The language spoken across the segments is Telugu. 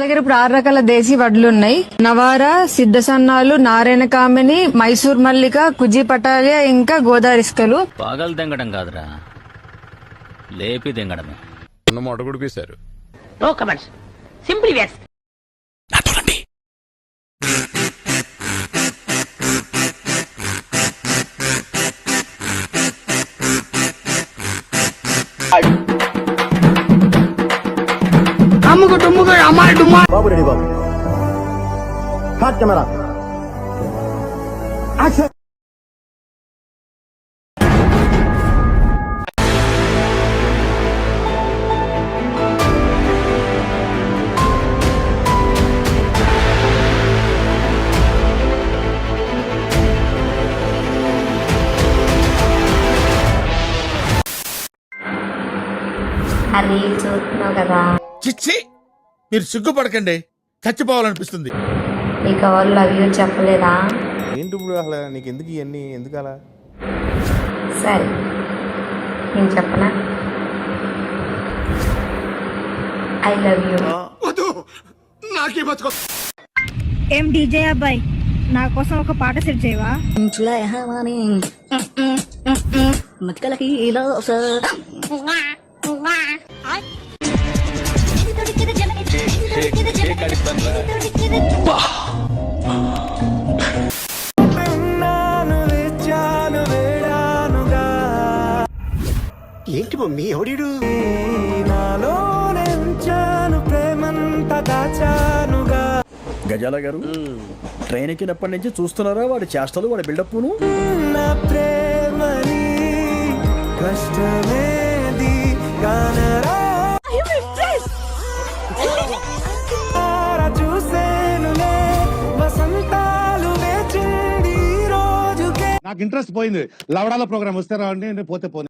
దగ్గర ఇప్పుడు 6 రకాల దేశీ వడ్లు ఉన్నాయి. నవార, సిద్ధ సన్నాలు, నారాయణ కామిని, మైసూర్ మల్లిక, కుజి పటాలియా, ఇంకా గోదారిస్కలు. పాగలు తెంగడం కాదురా, లేపి తెంగడమే. మొట గుడిపేశారు. No comments, simply yes. బాబు రెడీ బాబు. Hot camera action. చూస్తున్నావు కదా, చిచ్చి, మీరు సిగ్గుపడకండి, చచ్చిపోవాలనిపిస్తుంది. నీకు ఎవరు లవ్ యూ చెప్పలేదా? ఏంటి ఇప్పుడు అసలు నీకు ఎందుకు ఇవన్నీ, ఎందుకు అలా? సరే నేను చెప్పనా, ఐ లవ్ యూ. ఏం డీజే అబ్బాయి, నా కోసం ఒక పాట సెట్ చేయవా? ఏంటి మమ్మీ ఎవడీడు? గజాల గారు, ట్రైన్ ఎక్కినప్పటి నుంచి చూస్తున్నారా వాడి చేష్టలు, వాడి బిల్డప్ను? నాకు ఇంట్రెస్ట్ పోయింది. లవడాల ప్రోగ్రామ్ వస్తే రావండి, పోతే పోనీ.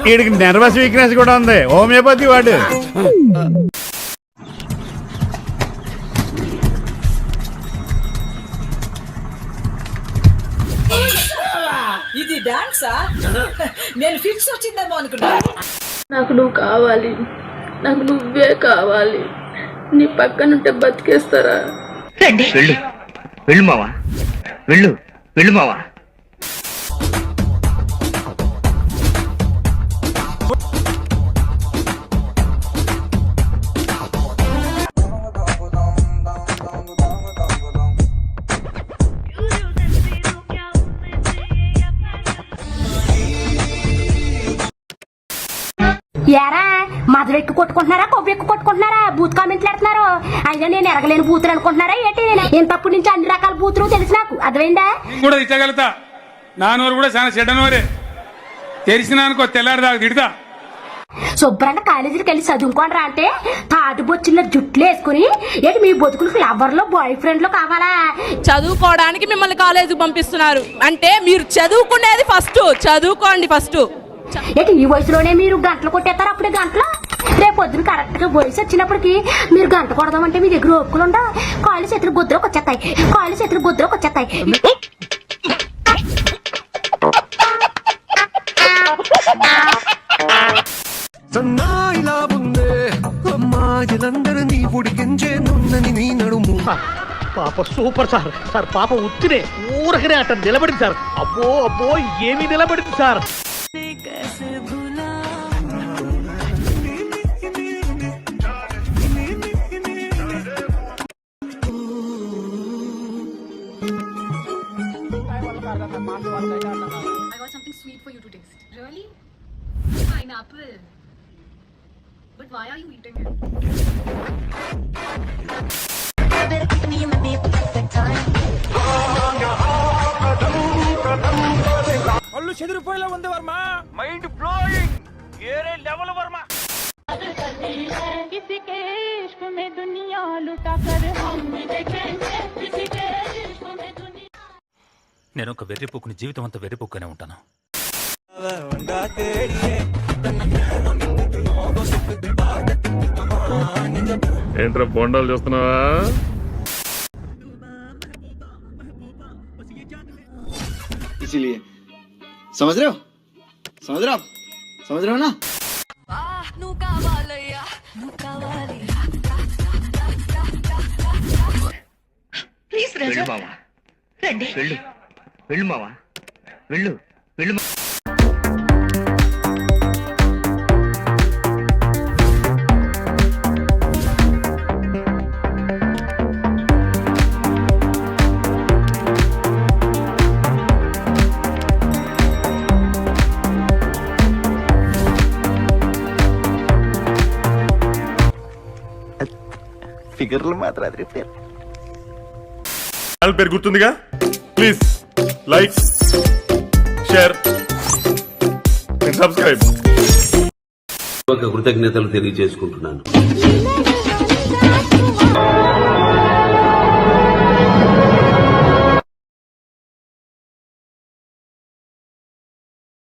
వీడికి నర్వస్ వీక్నెస్ కూడా ఉంది, హోమియోపతి వాడు. ఇది డాన్సా? నేను ఫిక్స్ వచ్చిందేమో అనుకున్నా. నాకు నువ్వు కావాలి, నాకు నువ్వే కావాలి. నీ పక్కనుంటే బతికేస్తారా? వెళ్ళు వెళ్ళు మావా, వెళ్ళు వెళ్ళు మావా. యారా మధుర ఎక్కువ కొట్టుకుంటున్నారా, కొవ్వు ఎక్కువ కొట్టుకుంటున్నారా, బూత్ కామెంట్లు పెడుతున్నారు. అయినా నేను ఎరగలేని బూతులు అనుకుంటున్నారా ఏంటి? ఇంతప్పటి నుంచి అన్ని రకాల బూతులు తెలుసు నాకు, అర్థమైందా? కూడా ఇచ్చగలుగుతా, నా నోరు కూడా చాలా చెడ్డనోరే, తెలిసిన అనుకో తెల్లారి దాకా తిడతా. శుభ్రంగా కాలేజీకి వెళ్ళి చదువుకోండి రా అంటే తాటిబొచ్చిన జుట్లు వేసుకుని ఏంటి మీ బతుకులకు లవర్లో బాయ్ ఫ్రెండ్ లో కావాలా? చదువుకోవడానికి మిమ్మల్ని కాలేజీకి పంపిస్తున్నారు అంటే మీరు చదువుకునేది ఫస్ట్, చదువుకోండి ఫస్ట్. ఏంటి ఈ వయసులోనే మీరు గంటలు కొట్టేస్తారు? అప్పుడే గంటలు, రేపు పొద్దున కరెక్ట్ గా వయసు వచ్చినప్పటికి మీరు గంట కొడదామంటే మీ దగ్గర ఒప్పులుండా కాళ్ళు చేతులు గుద్రకు వచ్చేస్తాయి, కాళ్ళు చేతులు గుద్రకు వచ్చేస్తాయి. పాప సూపర్ సార్. సార్ పాప ఉత్తినే ఊరకనే అట్ట నిలబడింది సార్. అబ్బో అబ్బో ఏమి నిలబడింది sir. I got something sweet for you to taste. Really? Pineapple. But why are you eating it? కళ్ళు చెదిరిపోయేలా ఉంది వర్మ, మైండ్ బ్లోయింగ్, ఏరే లెవెల్ వర్మ. నేను ఒక వెర్రిపోకుని జీవితం అంతా వెర్రిపోకునే ఉంటాను. ఏంట్రా బొండాలు చూస్తున్నావా? इसीलिए समझ रहे हो? సముద్రం సముద్రమేనా వెళ్ళు మావా వెళ్ళు వెళ్ళు ఫిగర్లు మాత్రం అది రిపేర్ పేరు గుర్తుందిగా please like share and subscribe. కృతజ్ఞతలు తెలియజేసుకుంటున్నాను.